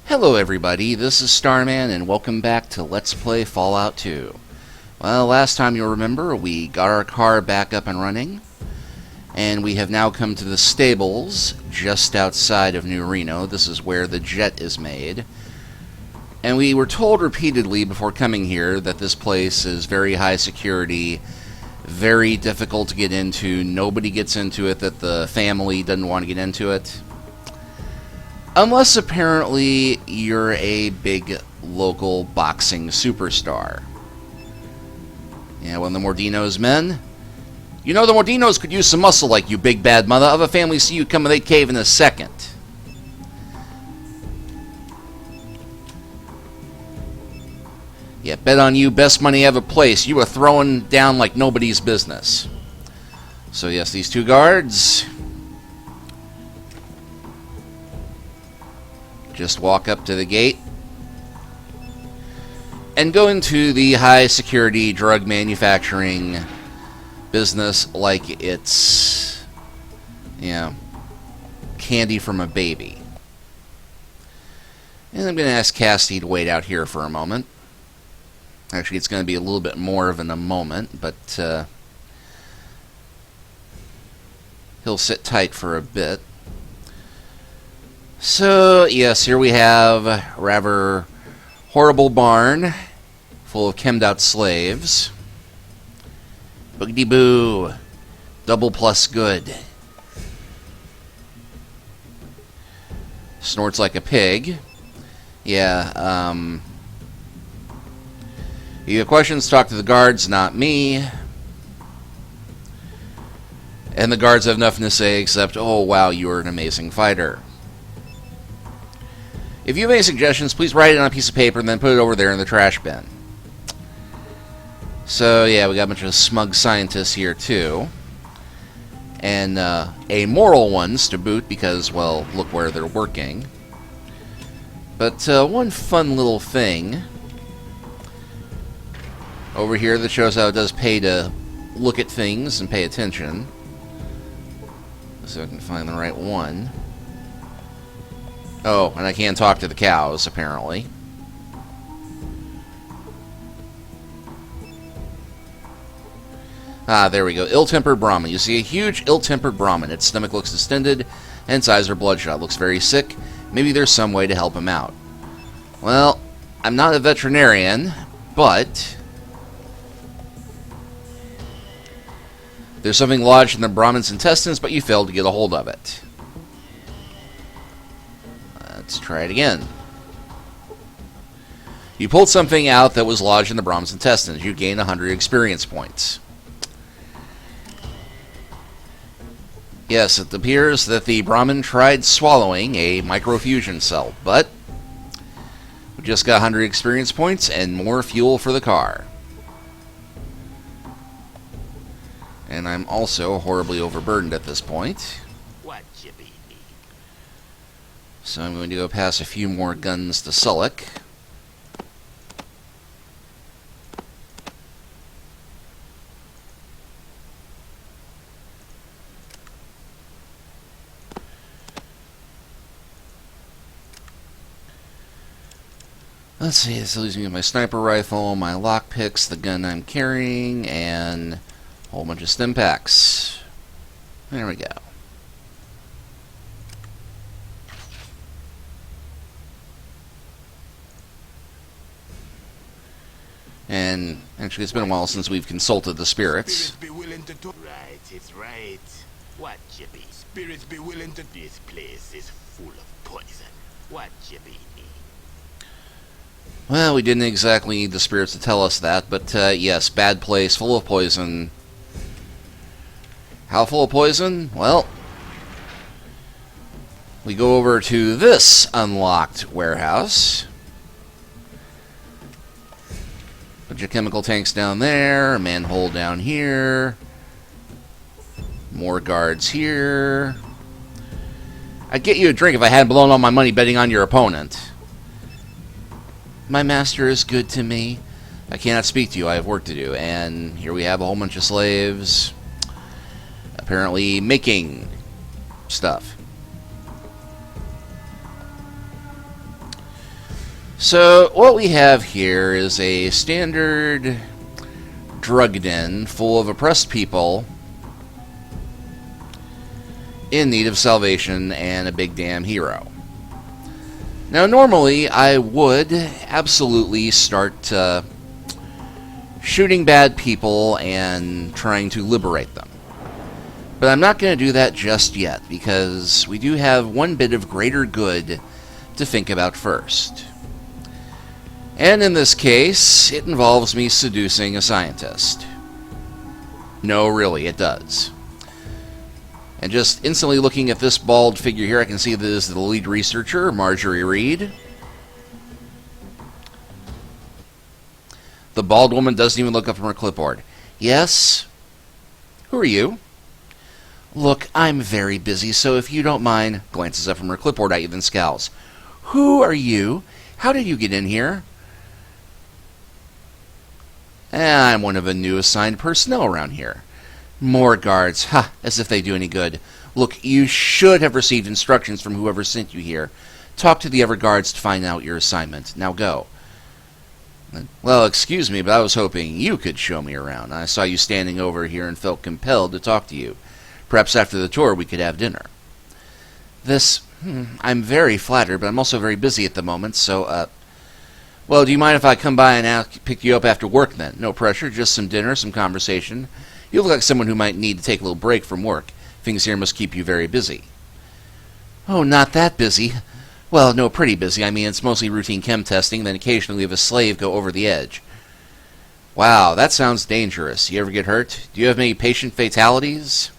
Hello everybody, this is Starman and welcome back to Let's Play Fallout 2. Well, last time you'll remember, we got our car back up and running, and we have now come to the stables just outside of New Reno. This is where the jet is made. And we were told repeatedly before coming here that this place is very high security, very difficult to get into, nobody gets into it, that the family doesn't want to get into it. Unless, apparently, you're a big local boxing superstar. Yeah, one of the Mordino's men. You know, the Mordinos could use some muscle like you, big bad mother of a family. See you coming, they cave in a second. Yeah, bet on you, best money ever placed. You were throwing down like nobody's business. So, yes, these two guards just walk up to the gate and go into the high security drug manufacturing business like it's, you know, candy from a baby. And I'm going to ask Cassidy to wait out here for a moment. Actually, it's going to be a little bit more of in a moment, but he'll sit tight for a bit. So, yes, here we have a rather horrible barn full of chemmed out slaves. Boogity boo. Double plus good. Snorts like a pig. Yeah, if you have questions, talk to the guards, not me. And the guards have nothing to say except, oh wow, you're an amazing fighter. If you have any suggestions, please write it on a piece of paper and then put it over there in the trash bin. So, yeah, we got a bunch of smug scientists here, too. And amoral ones to boot because, well, look where they're working. But one fun little thing over here that shows how it does pay to look at things and pay attention. Let's see if I can find the right one. Oh, and I can't talk to the cows, apparently. Ah, there we go. Ill-tempered Brahmin. You see a huge ill-tempered Brahmin. Its stomach looks distended, and its eyes are bloodshot. Looks very sick. Maybe there's some way to help him out. Well, I'm not a veterinarian, but there's something lodged in the Brahmin's intestines, but you failed to get a hold of it. Let's try it again. You pulled something out that was lodged in the Brahmin's intestines. You gained 100 experience points. Yes, it appears that the Brahmin tried swallowing a microfusion cell, but we just got 100 experience points and more fuel for the car. And I'm also horribly overburdened at this point. So I'm going to go pass a few more guns to Sullick. Let's see, this leaves me with my sniper rifle, my lockpicks, the gun I'm carrying, and a whole bunch of stim packs. There we go. And actually, it's been a while since we've consulted the spirits. Be willing to do right, it's right. What you be? Spirits be willing to. This place is full of poison. What you be? Well, we didn't exactly need the spirits to tell us that, but yes, bad place, full of poison. How full of poison? Well, we go over to this unlocked warehouse. Bunch of chemical tanks down there, a manhole down here, more guards here. I'd get you a drink if I hadn't blown all my money betting on your opponent. My master is good to me. I cannot speak to you, I have work to do. And here we have a whole bunch of slaves, apparently making stuff. So what we have here is a standard drug den full of oppressed people in need of salvation and a big damn hero. Now normally I would absolutely start shooting bad people and trying to liberate them. But I'm not going to do that just yet, because we do have one bit of greater good to think about first. And in this case, it involves me seducing a scientist. No, really, it does. And just instantly looking at this bald figure here, I can see this is the lead researcher, Marjorie Reed. The bald woman doesn't even look up from her clipboard. Yes? Who are you? Look, I'm very busy, so if you don't mind, glances up from her clipboard at you, then scowls. Who are you? How did you get in here? I'm one of the new assigned personnel around here. More guards. Ha! As if they do any good. Look, you should have received instructions from whoever sent you here. Talk to the other guards to find out your assignment. Now go. Well, excuse me, but I was hoping you could show me around. I saw you standing over here and felt compelled to talk to you. Perhaps after the tour we could have dinner. I'm very flattered, but I'm also very busy at the moment, so, well, do you mind if I come by and pick you up after work then? No pressure, just some dinner, some conversation. You look like someone who might need to take a little break from work. Things here must keep you very busy. Oh, not that busy. Well, no, pretty busy. I mean, it's mostly routine chem testing, then occasionally we have a slave go over the edge. Wow, that sounds dangerous. You ever get hurt? Do you have many patient fatalities?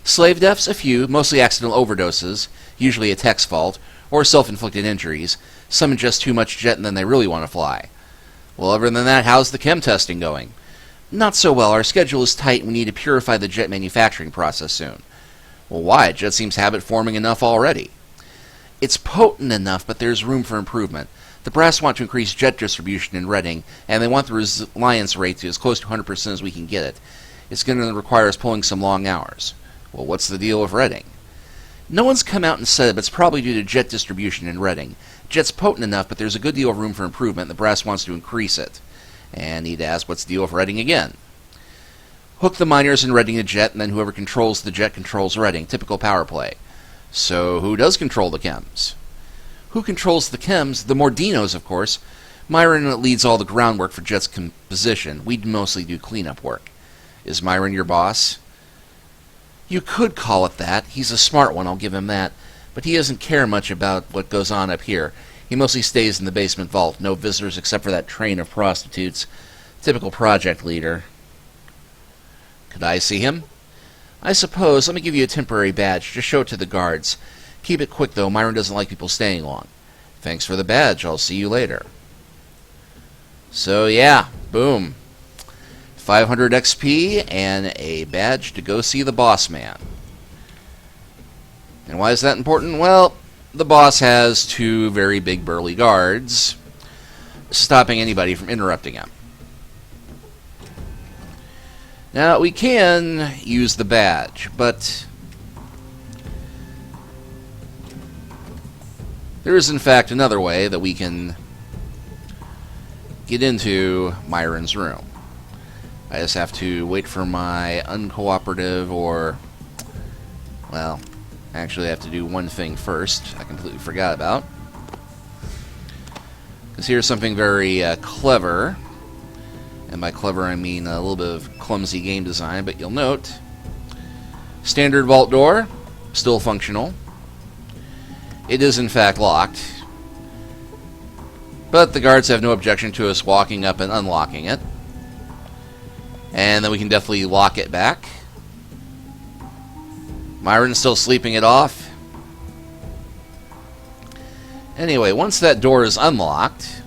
Slave deaths? A few, mostly accidental overdoses, usually a tech's fault, or self-inflicted injuries. Some ingest too much jet and then they really want to fly. Well, other than that, how's the chem testing going? Not so well. Our schedule is tight and we need to purify the jet manufacturing process soon. Well, why? Jet seems habit-forming enough already. It's potent enough, but there's room for improvement. The brass want to increase jet distribution in Reading, and they want the reliance rate to as close to 100% as we can get it. It's going to require us pulling some long hours. Well, what's the deal with Reading? No one's come out and said it, but it's probably due to jet distribution in Reading. Jet's potent enough, but there's a good deal of room for improvement, and the brass wants to increase it. And need to ask, what's the deal with Reading again? Hook the miners in Reading to jet, and then whoever controls the jet controls Reading. Typical power play. So who does control the chems? Who controls the chems? The Mordinos, of course. Myron leads all the groundwork for Jet's composition. We mostly do cleanup work. Is Myron your boss? You could call it that. He's a smart one, I'll give him that. But he doesn't care much about what goes on up here. He mostly stays in the basement vault. No visitors except for that train of prostitutes. Typical project leader. Could I see him? I suppose. Let me give you a temporary badge. Just show it to the guards. Keep it quick, though. Myron doesn't like people staying long. Thanks for the badge. I'll see you later. So, yeah. Boom. 500 XP and a badge to go see the boss man. And why is that important? Well, the boss has two very big burly guards stopping anybody from interrupting him. Now, we can use the badge, but there is, in fact, another way that we can get into Myron's room. I just have to wait for my uncooperative or, well, actually I have to do one thing first I completely forgot about. Because here's something very clever. And by clever, I mean a little bit of clumsy game design, but you'll note, standard vault door, still functional. It is in fact locked, but the guards have no objection to us walking up and unlocking it. And then we can definitely lock it back. Myron's still sleeping it off. Anyway, once that door is unlocked,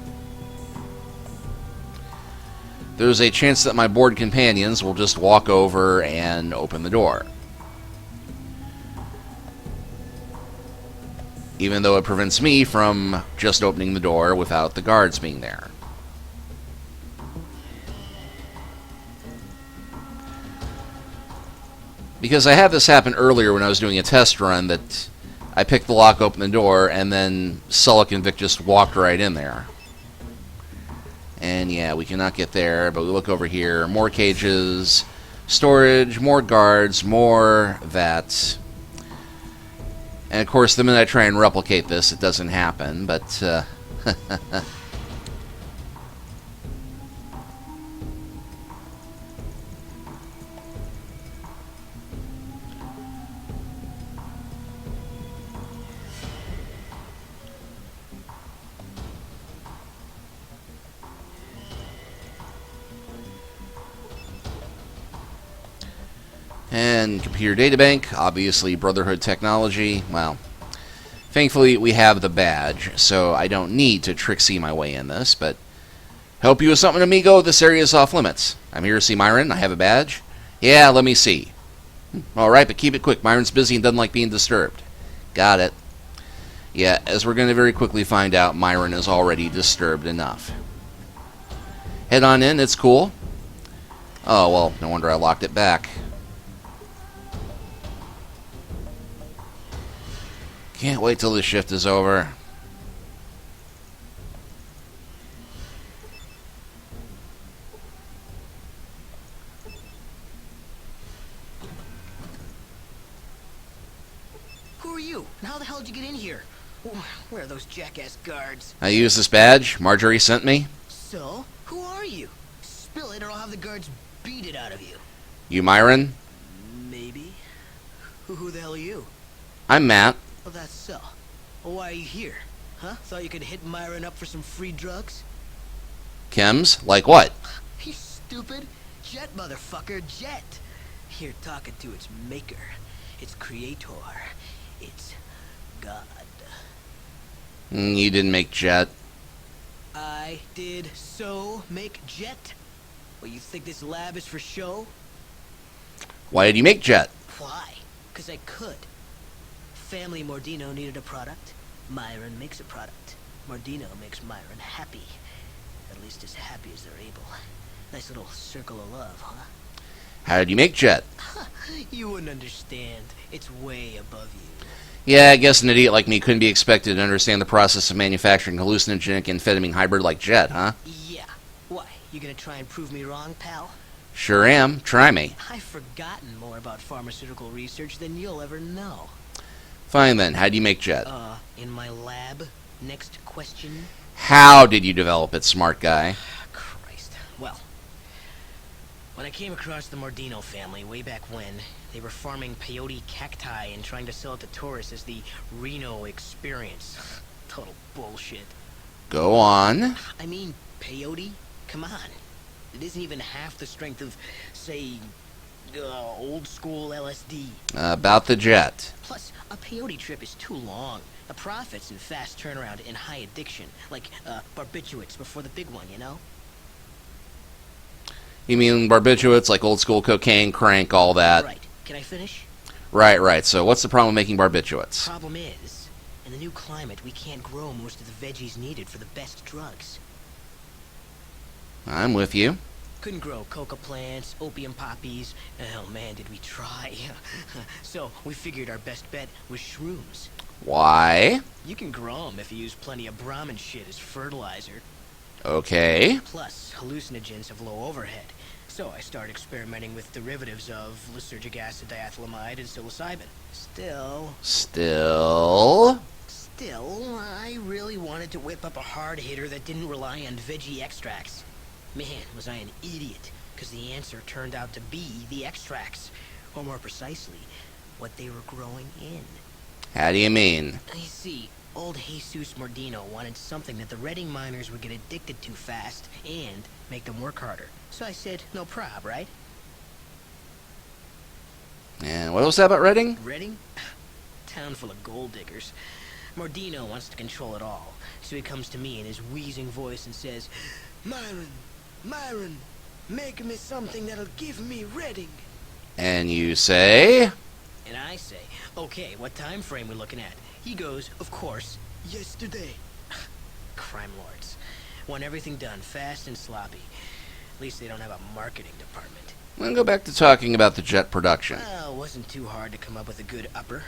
there's a chance that my bored companions will just walk over and open the door. Even though it prevents me from just opening the door without the guards being there. Because I had this happen earlier when I was doing a test run that I picked the lock, opened the door, and then Sullick and Vic just walked right in there. And yeah, we cannot get there, but we look over here. More cages, storage, more guards, more vets. And of course, the minute I try and replicate this, it doesn't happen, but... And computer databank, obviously Brotherhood technology. Well, thankfully we have the badge, so I don't need to tricksy my way in this, but help you with something, amigo. This area is off limits. I'm here to see Myron. I have a badge. Yeah, let me see. Alright, but keep it quick. Myron's busy and doesn't like being disturbed. Got it. Yeah, as we're going to very quickly find out, Myron is already disturbed enough. Head on in, it's cool. Oh, well, no wonder I locked it back. Can't wait till this shift is over. Who are you? And how the hell did you get in here? Where are those jackass guards? I use this badge. Marjorie sent me. So? Who are you? Spill it or I'll have the guards beat it out of you. You Myron? Maybe. Who the hell are you? I'm Matt. Well, that's so. Well, why are you here? Huh? Thought you could hit Myron up for some free drugs? Chems? Like what? You stupid. Jet, motherfucker. Jet. You're talking to its maker. Its creator. It's God. You didn't make Jet. I did so make Jet? Well, you think this lab is for show? Why did you make Jet? Why? 'Cause I could. Family Mordino needed a product. Myron makes a product. Mordino makes Myron happy. At least as happy as they're able. Nice little circle of love, huh? How did you make Jet? You wouldn't understand. It's way above you. Yeah, I guess an idiot like me couldn't be expected to understand the process of manufacturing hallucinogenic amphetamine hybrid like Jet, huh? Yeah. Why? You gonna try and prove me wrong, pal? Sure am. Try me. I've forgotten more about pharmaceutical research than you'll ever know. Fine then. How do you make Jet? In my lab. Next question. How did you develop it, smart guy? Christ. Well, when I came across the Mordino family way back when, they were farming peyote cacti and trying to sell it to tourists as the Reno experience. Total bullshit. Go on. I mean, peyote? Come on. It isn't even half the strength of, say, old school LSD. About the Jet. Plus, a peyote trip is too long. The profits and fast turnaround and high addiction. Like, barbiturates before the big one, you know? You mean barbiturates, like old school cocaine, crank, all that? Right. Can I finish? Right. So what's the problem with making barbiturates? Problem is, in the new climate, we can't grow most of the veggies needed for the best drugs. I'm with you. Couldn't grow coca plants, opium poppies. Oh man, did we try. So, we figured our best bet was shrooms. Why? You can grow them if you use plenty of Brahmin shit as fertilizer. Okay. Plus, hallucinogens have low overhead. So I started experimenting with derivatives of lysergic acid diethylamide and psilocybin. Still, I really wanted to whip up a hard hitter that didn't rely on veggie extracts. Man, was I an idiot, because the answer turned out to be the extracts. Or more precisely, what they were growing in. How do you mean? I see. Old Jesus Mordino wanted something that the Redding miners would get addicted to fast and make them work harder. So I said, no prob, right? And what was that about Redding? Redding? Town full of gold diggers. Mordino wants to control it all. So he comes to me in his wheezing voice and says, Myron, make me something that'll give me Redding. And you say? And I say, okay, what time frame we looking at? He goes, of course, yesterday. Crime lords. Want everything done fast and sloppy. At least they don't have a marketing department. Let's go back to talking about the Jet production. Well, it wasn't too hard to come up with a good upper.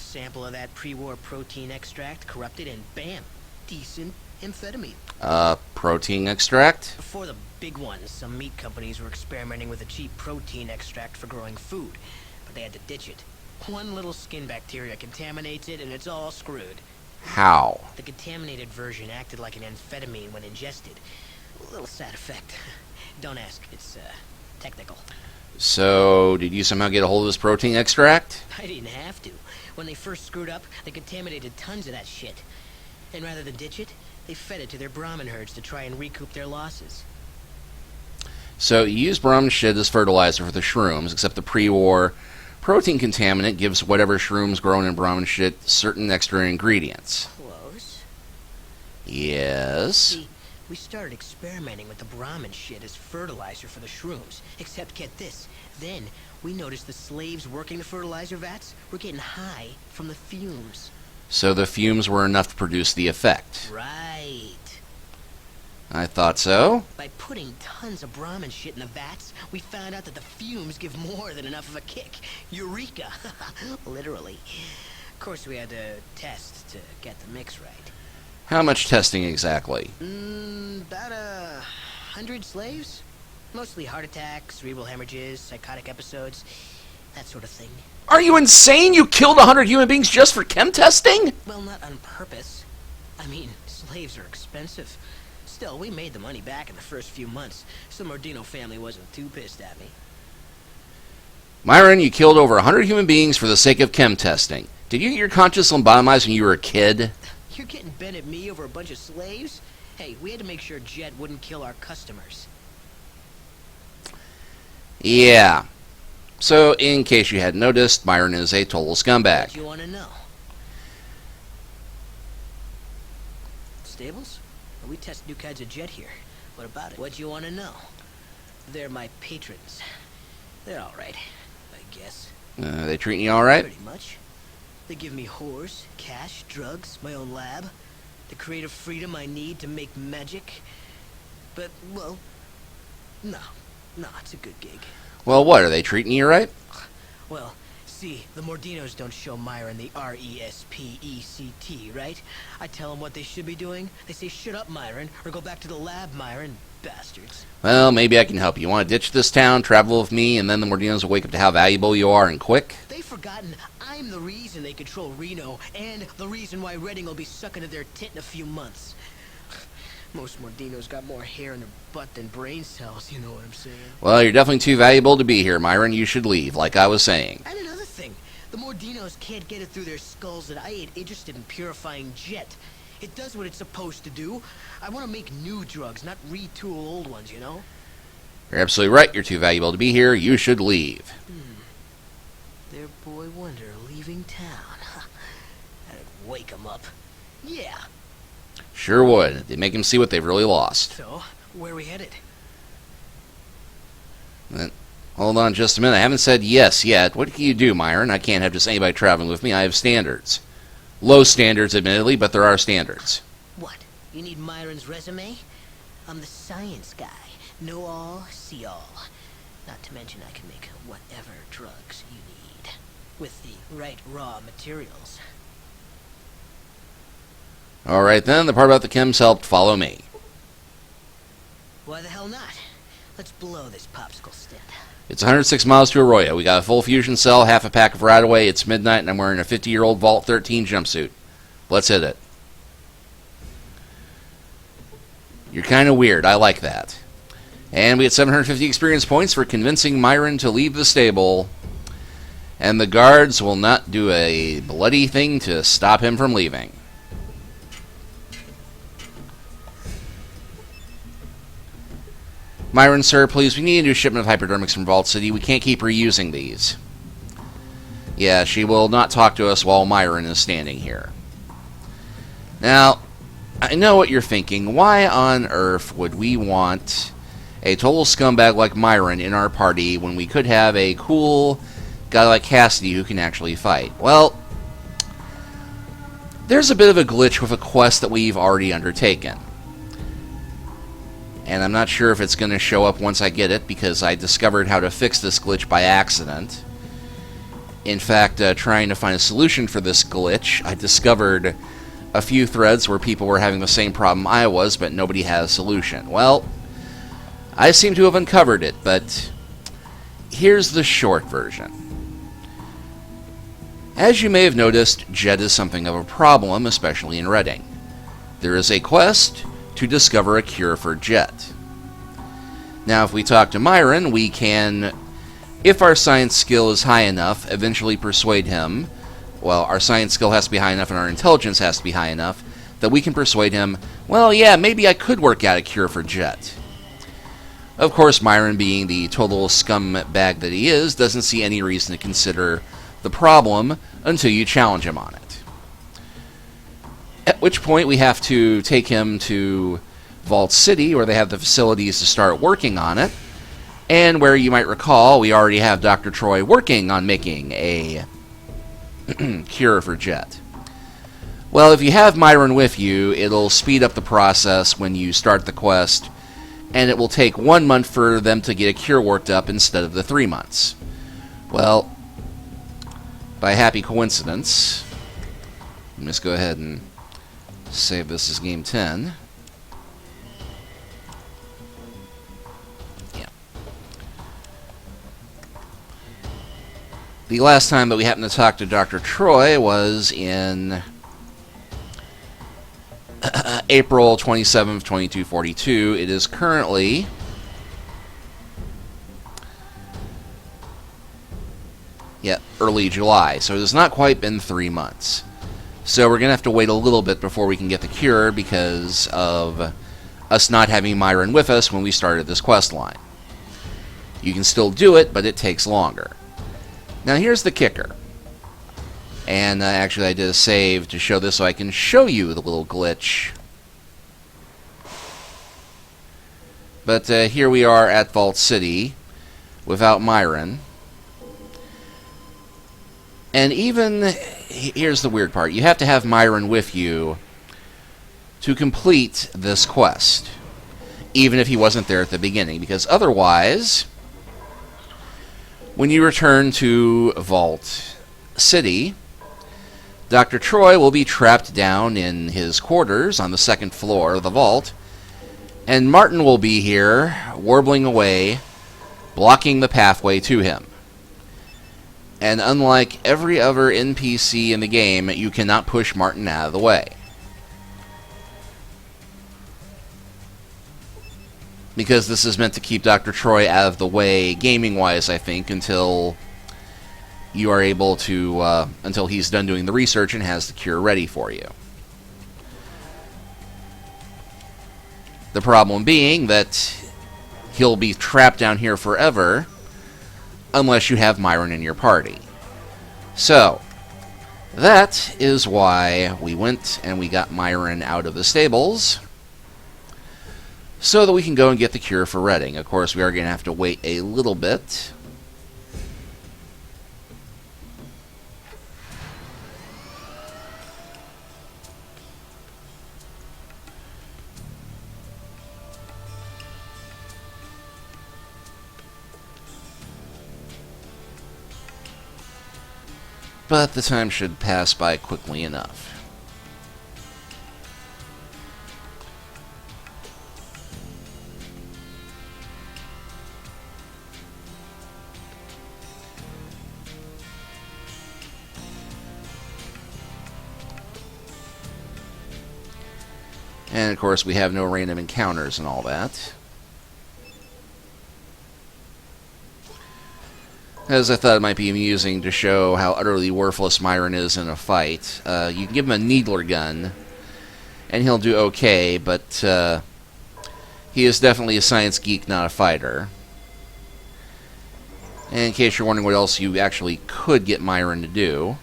sample of that pre-war protein extract, corrupted, and bam, decent amphetamine. Protein extract? Before the big ones, some meat companies were experimenting with a cheap protein extract for growing food, but they had to ditch it. One little skin bacteria contaminates it, and it's all screwed. How? The contaminated version acted like an amphetamine when ingested. A little side effect. Don't ask, it's, technical. So, did you somehow get a hold of this protein extract? I didn't have to. When they first screwed up, they contaminated tons of that shit. And rather than ditch it, they fed it to their Brahmin herds to try and recoup their losses. So, you use Brahmin shit as fertilizer for the shrooms, except the pre-war protein contaminant gives whatever shrooms grown in Brahmin shit certain extra ingredients. Close. Yes? See, we started experimenting with the Brahmin shit as fertilizer for the shrooms. Except, get this, then we noticed the slaves working the fertilizer vats were getting high from the fumes. So the fumes were enough to produce the effect. Right. I thought so. By putting tons of Brahmin shit in the vats, we found out that the fumes give more than enough of a kick. Eureka! Literally. Of course, we had to test to get the mix right. How much testing exactly? About 100 slaves? Mostly heart attacks, cerebral hemorrhages, psychotic episodes, that sort of thing. Are you insane? You killed 100 human beings just for chem testing? Well, not on purpose. I mean, slaves are expensive. Still, we made the money back in the first few months, so the Mordino family wasn't too pissed at me. Myron, you killed over 100 human beings for the sake of chem testing. Did you get your conscience lobotomized when you were a kid? You're getting bent at me over a bunch of slaves? Hey, we had to make sure Jet wouldn't kill our customers. Yeah. So, in case you hadn't noticed, Myron is a total scumbag. What you want to know? Stables? We test new kinds of Jet here. What about it? What you want to know? They're my patrons. They're alright, I guess. They treating you alright? Pretty much. They give me whores, cash, drugs, my own lab, the creative freedom I need to make magic. But, well, no, it's a good gig. Well, what, are they treating you right? Well, see, the Mordinos don't show Myron the R-E-S-P-E-C-T, right? I tell them what they should be doing. They say, shut up, Myron, or go back to the lab, Myron. Bastards. Well, maybe I can help you. You want to ditch this town, travel with me, and then the Mordinos will wake up to how valuable you are and quick? They've forgotten I'm the reason they control Reno, and the reason why Redding will be sucking to their tit in a few months. Most Mordinos got more hair in their butt than brain cells, you know what I'm saying? Well, you're definitely too valuable to be here, Myron. You should leave, like I was saying. And another thing, the Mordinos can't get it through their skulls that I ain't interested in purifying Jet. It does what it's supposed to do. I want to make new drugs, not retool old ones, you know? You're absolutely right. You're too valuable to be here. You should leave. Their boy Wonder leaving town. That'd wake him up. Yeah. Sure would. They'd make him see what they've really lost. So, where are we headed? Hold on just a minute. I haven't said yes yet. What can you do, Myron? I can't have just anybody traveling with me. I have standards. Low standards, admittedly, but there are standards. What? You need Myron's resume? I'm the science guy. Know all, see all. Not to mention I can make whatever drugs you need. With the right raw materials. Alright then, the part about the chems helped. Follow me. Why the hell not? Let's blow this popsicle stand. It's 106 miles to Arroyo. We got a full fusion cell, half a pack of right away. It's midnight, and I'm wearing a 50-year-old Vault 13 jumpsuit. Let's hit it. You're kind of weird. I like that. And we get 750 experience points for convincing Myron to leave the stable. And the guards will not do a bloody thing to stop him from leaving. Myron, sir, please, we need a new shipment of hypodermics from Vault City. We can't keep reusing these. Yeah, she will not talk to us while Myron is standing here. Now, I know what you're thinking. Why on earth would we want a total scumbag like Myron in our party when we could have a cool guy like Cassidy who can actually fight? Well, there's a bit of a glitch with a quest that we've already undertaken. And I'm not sure if it's going to show up once I get it, because I discovered how to fix this glitch by accident In fact, trying to find a solution for this glitch, I discovered a few threads where people were having the same problem I was, but nobody had a solution. Well, I seem to have uncovered it, but here's the short version. As you may have noticed, Jet is something of a problem, especially in Reading. There is a quest to discover a cure for Jet. Now, if we talk to Myron, we can, if our science skill is high enough, eventually persuade him. Well, our science skill has to be high enough and our intelligence has to be high enough that we can persuade him, well, yeah, maybe I could work out a cure for Jet. Of course, Myron, being the total scumbag that he is, doesn't see any reason to consider the problem until you challenge him on it. At which point we have to take him to Vault City, where they have the facilities to start working on it, and where you might recall we already have Dr. Troy working on making a cure for Jet. Well, if you have Myron with you, it'll speed up the process when you start the quest, and it will take 1 month for them to get a cure worked up instead of the 3 months. Well, by happy coincidence, let's go ahead and save this as game 10. Yeah. The last time that we happened to talk to Dr. Troy was in April 27th, 2242. It is currently early July, so it has not quite been 3 months. So we're going to have to wait a little bit before we can get the cure because of us not having Myron with us when we started this quest line. You can still do it, but it takes longer. Now here's the kicker. And actually I did a save to show this so I can show you the little glitch. But here we are at Vault City without Myron. And even, here's the weird part, you have to have Myron with you to complete this quest, even if he wasn't there at the beginning, because otherwise, when you return to Vault City, Dr. Troy will be trapped down in his quarters on the second floor of the vault, and Martin will be here, warbling away, blocking the pathway to him. And unlike every other NPC in the game, you cannot push Martin out of the way. Because this is meant to keep Dr. Troy out of the way, gaming-wise, I think, until you are able to, until he's done doing the research and has the cure ready for you. The problem being that he'll be trapped down here forever, unless you have Myron in your party. So, that is why we went and we got Myron out of the stables, so that we can go and get the cure for Reading. Of course, we are going to have to wait a little bit. But the time should pass by quickly enough. And of course we have no random encounters and all that. As I thought it might be amusing to show how utterly worthless Myron is in a fight. You can give him a needler gun, and he'll do okay, but he is definitely a science geek, not a fighter. And in case you're wondering what else you actually could get Myron to do,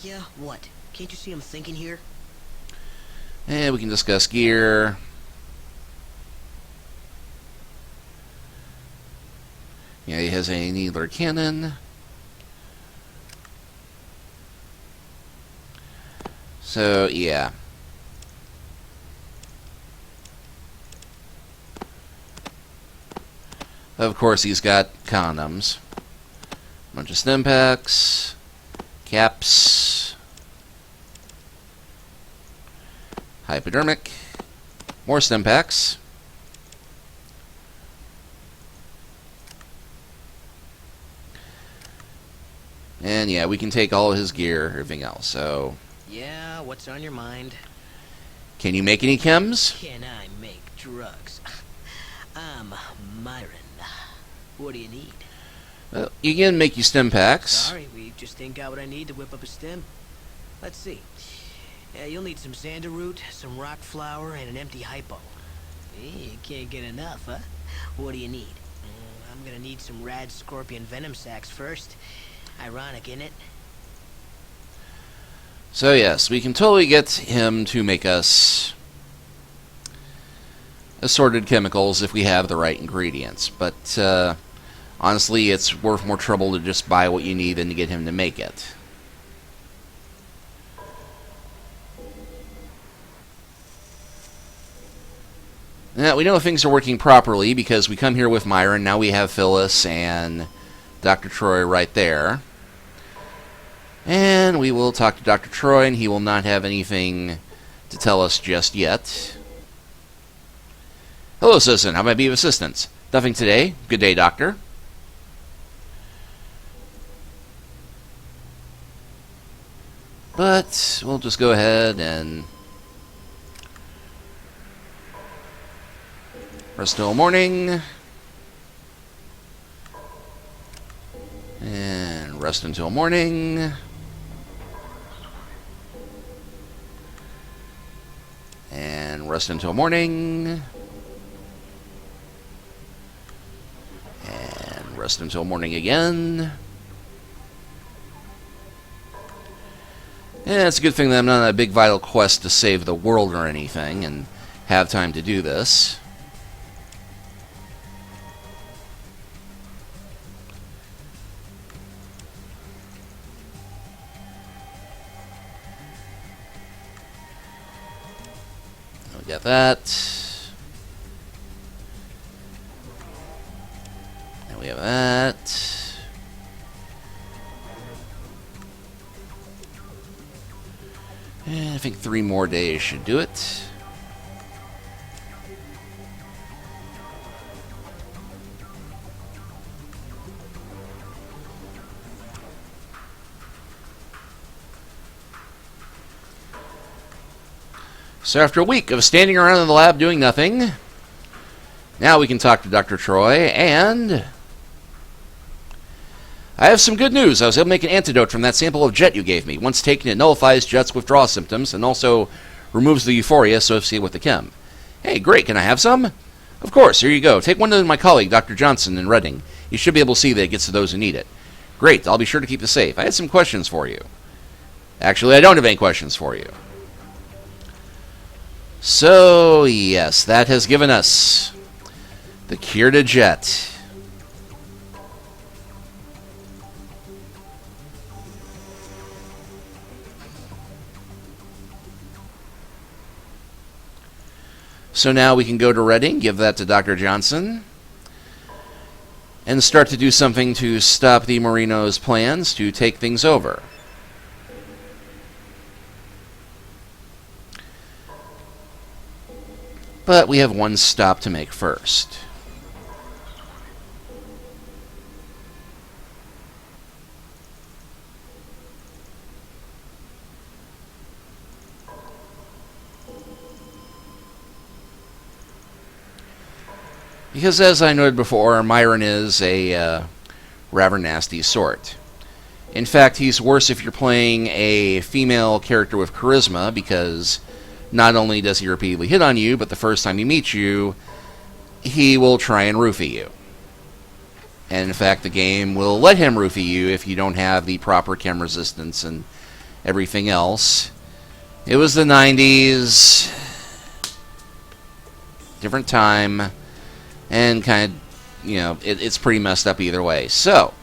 Yeah, what? Can't you see I'm thinking here? and we can discuss gear. Yeah, he has a needler cannon. So, yeah. Of course, he's got condoms. Bunch of stim packs. Caps. Hypodermic. More stim packs. And yeah, we can take all of his gear, everything else. So, Yeah, what's on your mind? can you make any chems? Can I make drugs? I'm Myron. What do you need? You can make you stim packs. Sorry, we just ain't got what I need to whip up a stem. Let's see. Yeah, you'll need some xander root, some rock flour, and an empty hypo. You can't get enough, huh? What do you need? I'm gonna need some rad scorpion venom sacs first. Ironic, innit? So yes, we can totally get him to make us assorted chemicals if we have the right ingredients. But honestly, it's worth more trouble to just buy what you need than to get him to make it. Now, we know things are working properly because we come here with Myron. Now we have Phyllis and Dr. Troy right there. And we will talk to Dr. Troy, and he will not have anything to tell us just yet. Hello, citizen. How may I be of assistance? Nothing today. Good day, doctor. But we'll just go ahead and rest till morning. And rest until morning. And rest until morning. And rest until morning again. And it's a good thing that I'm not on a big vital quest to save the world or anything and have time to do this. We got that. And we have that. And I think 3 more days should do it. So after a week of standing around in the lab doing nothing, now we can talk to Dr. Troy, and I have some good news. I was able to make an antidote from that sample of jet you gave me. Once taken, it nullifies jet's withdrawal symptoms and also removes the euphoria associated with the chem. Hey, great. Can I have some? Of course. Here you go. Take one to my colleague, Dr. Johnson, in Reading. You should be able to see that it gets to those who need it. Great. I'll be sure to keep this safe. I had some questions for you. Actually, I don't have any questions for you. So, yes, that has given us the cure to jet. So now we can go to Reading, give that to Dr. Johnson, and start to do something to stop the Marino's plans to take things over. But we have one stop to make first. Because as I noted before, Myron is a rather nasty sort. In fact, he's worse if you're playing a female character with charisma, because not only does he repeatedly hit on you, but the first time he meets you, he will try and roofie you. And in fact, the game will let him roofie you if you don't have the proper chem resistance and everything else. It was the 90s. Different time. And kind of, you know, it's pretty messed up either way. So,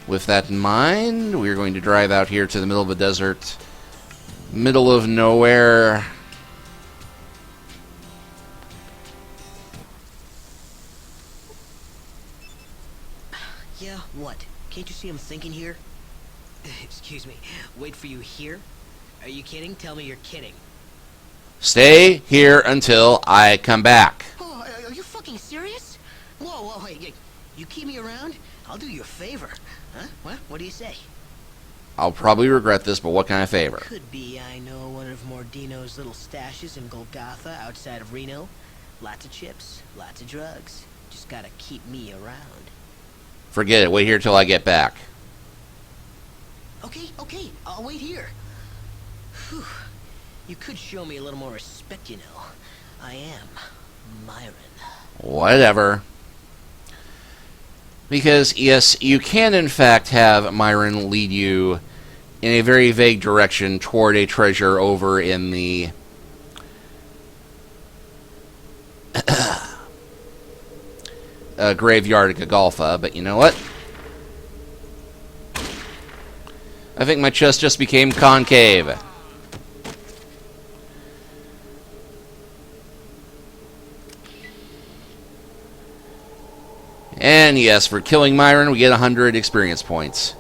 with that in mind, we're going to drive out here to the middle of the desert. Middle of nowhere. Yeah, what? Can't you see I'm thinking here? Excuse me. Wait for you here? Are you kidding? Tell me you're kidding. Stay here until I come back. Oh, are you fucking serious? Whoa, hey, you keep me around? I'll do you a favor. Huh? What do you say? I'll probably regret this, but what kind of favor? Could be I know one of Mordino's little stashes in Golgotha outside of Reno. Lots of chips, lots of drugs. Just gotta keep me around. Forget it. Wait here till I get back. Okay, I'll wait here. Whew. You could show me a little more respect, you know. I am Myron. Whatever. Because, yes, you can in fact have Myron lead you in a very vague direction toward a treasure over in the graveyard at Golgotha, but you know what? I think my chest just became concave. And yes, for killing Myron, we get 100 experience points.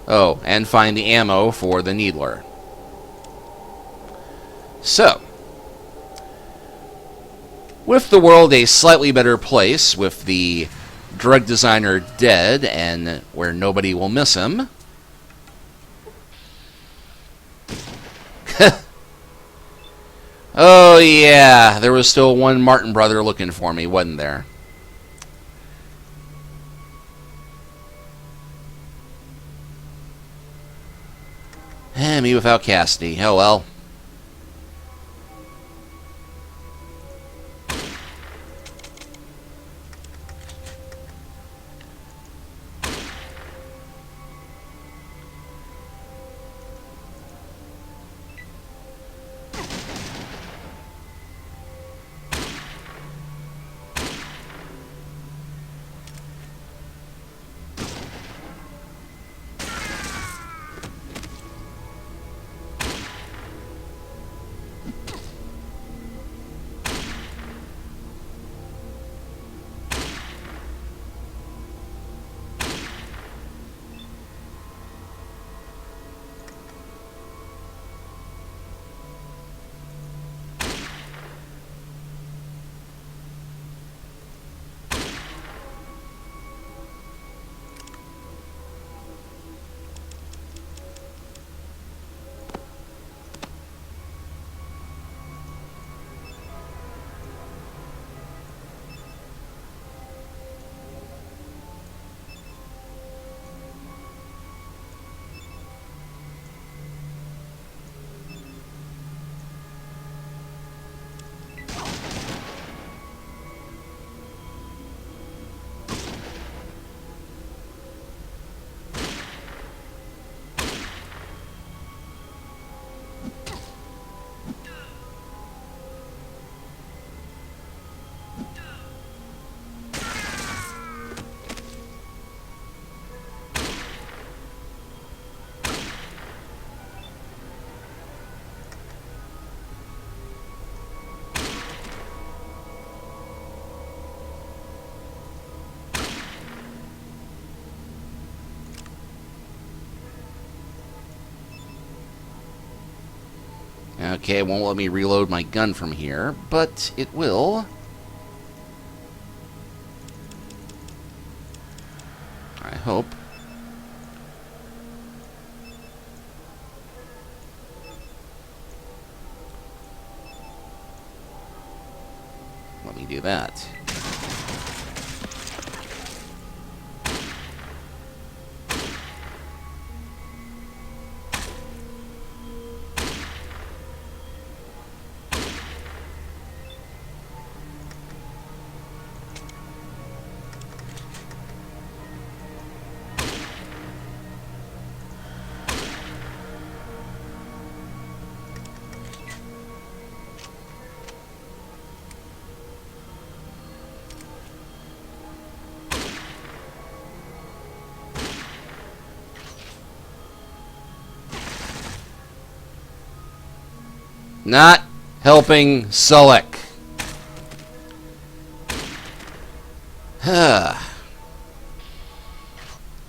Oh, and find the ammo for the Needler. So, with the world a slightly better place, with the drug designer dead, and where nobody will miss him, oh yeah, there was still one Martin brother looking for me, wasn't there? Me without Cassidy. Oh well. Okay, it won't let me reload my gun from here, but it will. I hope. Let me do that. Not helping Sulek.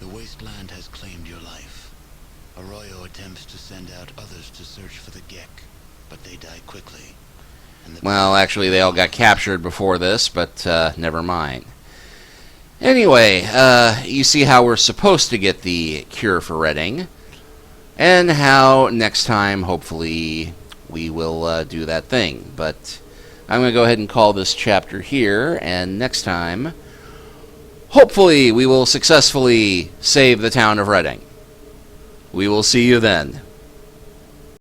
The wasteland has claimed your life. Arroyo attempts to send out others to search for the Gek, but they die quickly. And Well, actually, they all got captured before this, but never mind. Anyway, you see how we're supposed to get the cure for Redding, and how next time, hopefully, we will do that thing. But I'm going to go ahead and call this chapter here, and next time, hopefully, we will successfully save the town of Redding. We will see you then.